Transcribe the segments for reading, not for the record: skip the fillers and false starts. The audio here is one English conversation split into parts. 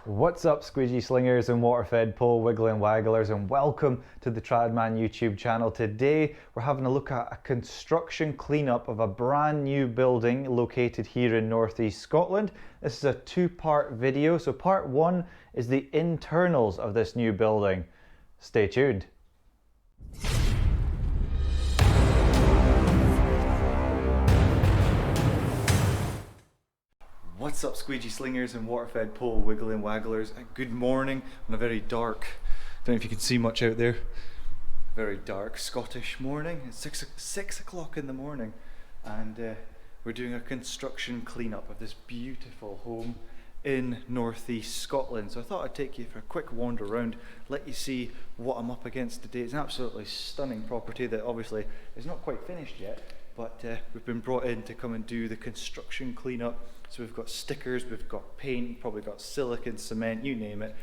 What's up, squeegee slingers and water-fed pole wiggling wagglers, and welcome to the Tradman YouTube channel. Today we're having a look at a construction cleanup of a brand new building located here in northeast Scotland. This is a two-part video, so part one is the internals of this new building. Stay tuned. What's up, squeegee slingers and water-fed pole wiggling wagglers, and good morning on a very dark, don't know if you can see much out there, very dark Scottish morning. It's six o'clock in the morning, and we're doing a construction cleanup of this beautiful home in northeast Scotland. So I thought I'd take you for a quick wander around, let you see what I'm up against today. It's an absolutely stunning property that obviously is not quite finished yet, but we've been brought in to come and do the construction cleanup. So we've got stickers, we've got paint, probably got silicone, cement, you name it.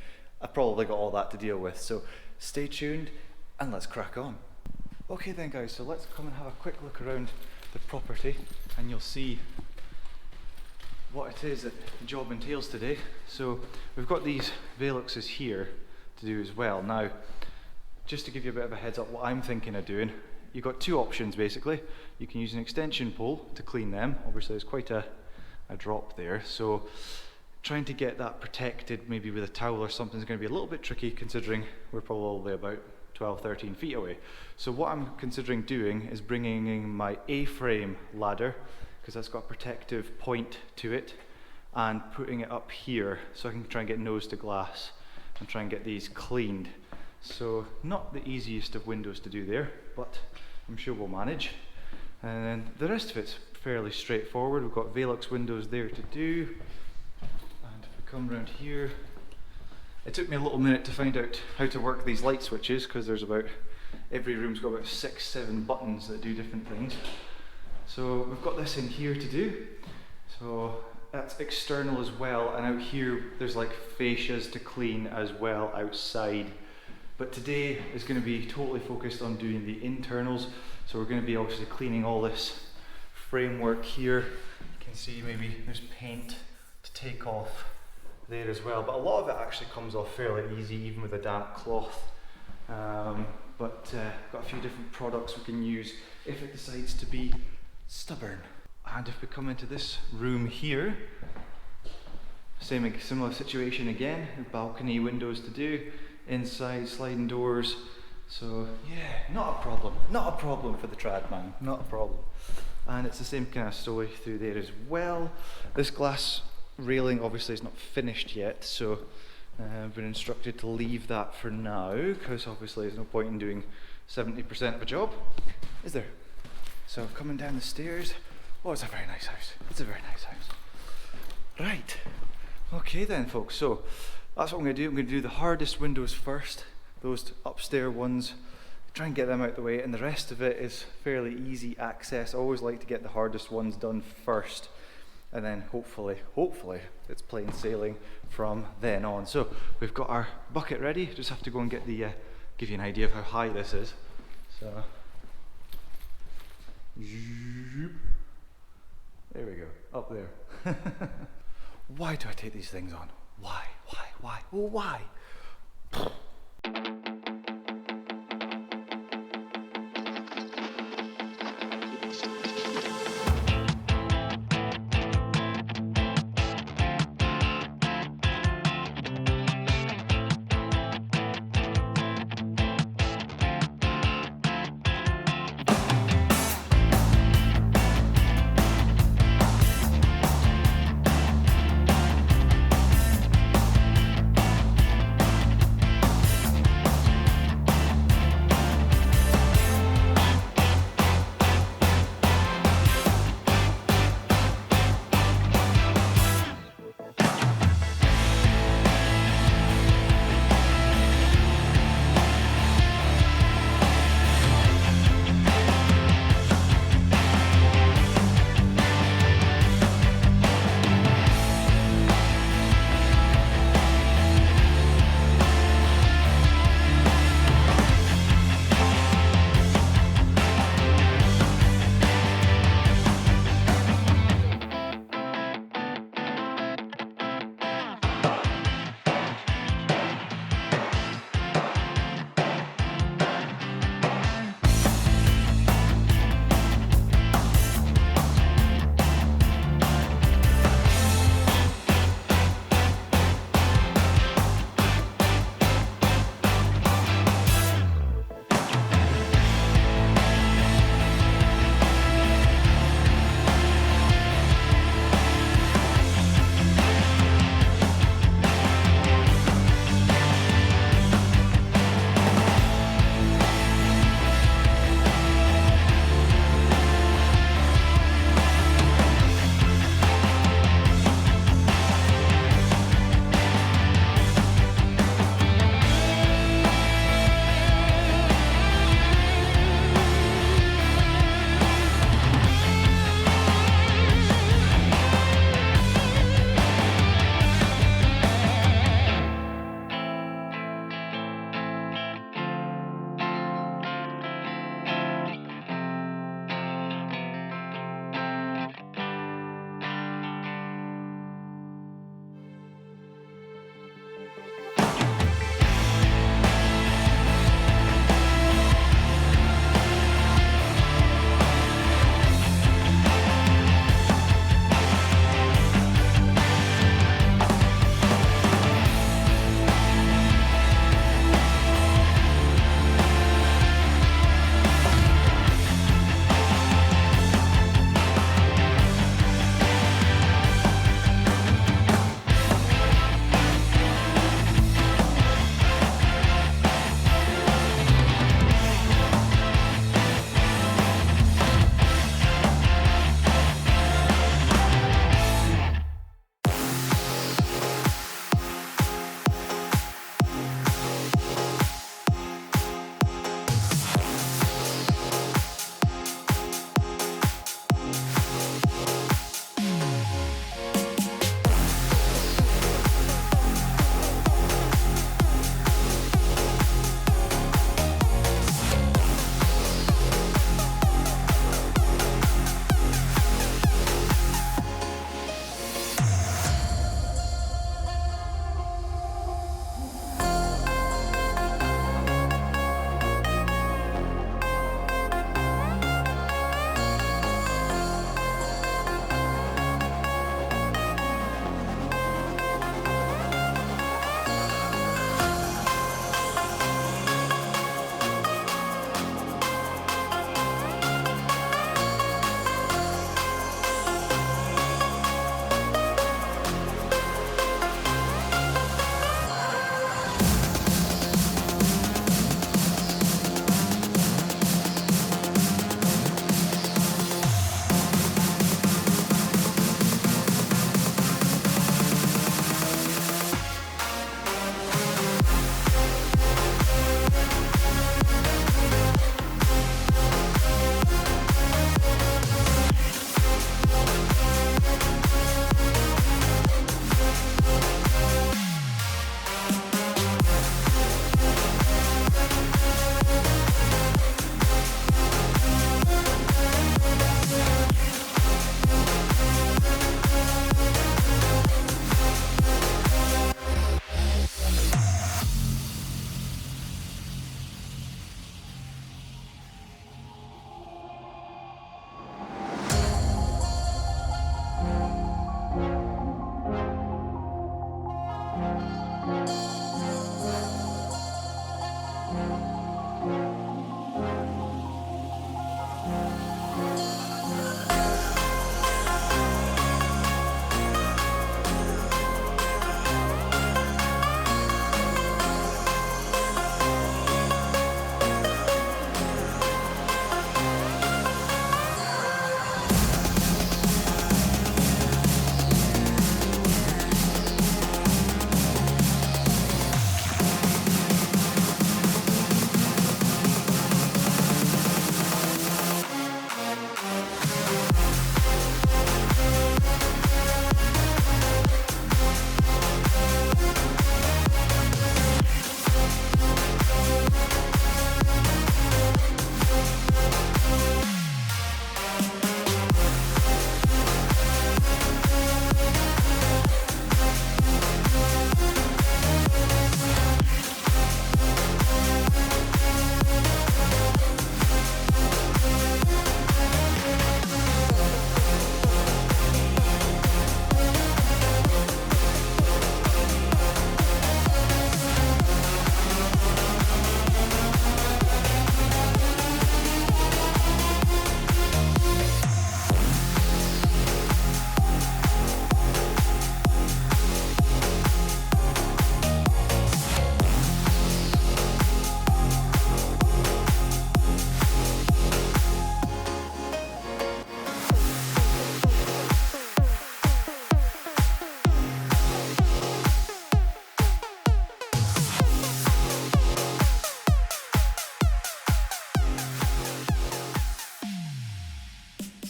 I've probably got all that to deal with. So stay tuned and let's crack on. Okay then guys, so let's come and have a quick look around the property and you'll see what it is that the job entails today. So we've got these Veluxes here to do as well. Now, just to give you a bit of a heads up what I'm thinking of doing, you've got two options basically. You can use an extension pole to clean them. Obviously there's quite a drop there, so trying to get that protected maybe with a towel or something is going to be a little bit tricky, considering we're probably about 12-13 feet away. So what I'm considering doing is bringing in my A-frame ladder, because that's got a protective point to it, and putting it up here so I can try and get nose to glass and try and get these cleaned. So not the easiest of windows to do there, but I'm sure we'll manage. And then the rest of it's fairly straightforward. We've got Velux windows there to do, and if we come around here, it took me a little minute to find out how to work these light switches, because there's about, every room's got about 6-7 buttons that do different things. So we've got this in here to do, so that's external as well, and out here there's like fascias to clean as well outside. But today is going to be totally focused on doing the internals, so we're going to be obviously cleaning all this framework here. You can see maybe there's paint to take off there as well, but a lot of it actually comes off fairly easy even with a damp cloth. Got a few different products we can use if it decides to be stubborn. And if we come into this room here, similar situation again, balcony windows to do, inside sliding doors. So yeah, not a problem for the Tradman, not a problem. And it's the same kind of story through there as well. This glass railing obviously is not finished yet, so I've been instructed to leave that for now, because obviously there's no point in doing 70% of a job, is there? So coming down the stairs, oh, it's a very nice house. It's a very nice house. Right, okay then folks, so that's what I'm going to do. I'm going to do the hardest windows first, those upstairs ones, try and get them out the way, and the rest of it is fairly easy access. I always like to get the hardest ones done first, and then hopefully it's plain sailing from then on. So we've got our bucket ready, just have to go and get the, give you an idea of how high this is. So, there we go, up there. Why do I take these things on? Why? Well, why?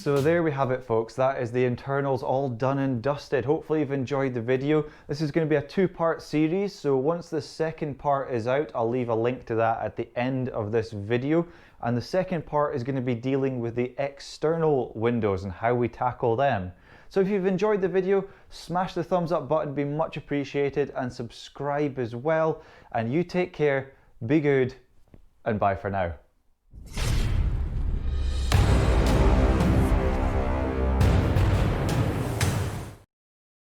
So there we have it, folks. That is the internals all done and dusted. Hopefully you've enjoyed the video. This is going to be a two-part series, so once the second part is out, I'll leave a link to that at the end of this video. And the second part is going to be dealing with the external windows and how we tackle them. So if you've enjoyed the video, smash the thumbs up button, be much appreciated, and subscribe as well. And you take care, be good, and bye for now.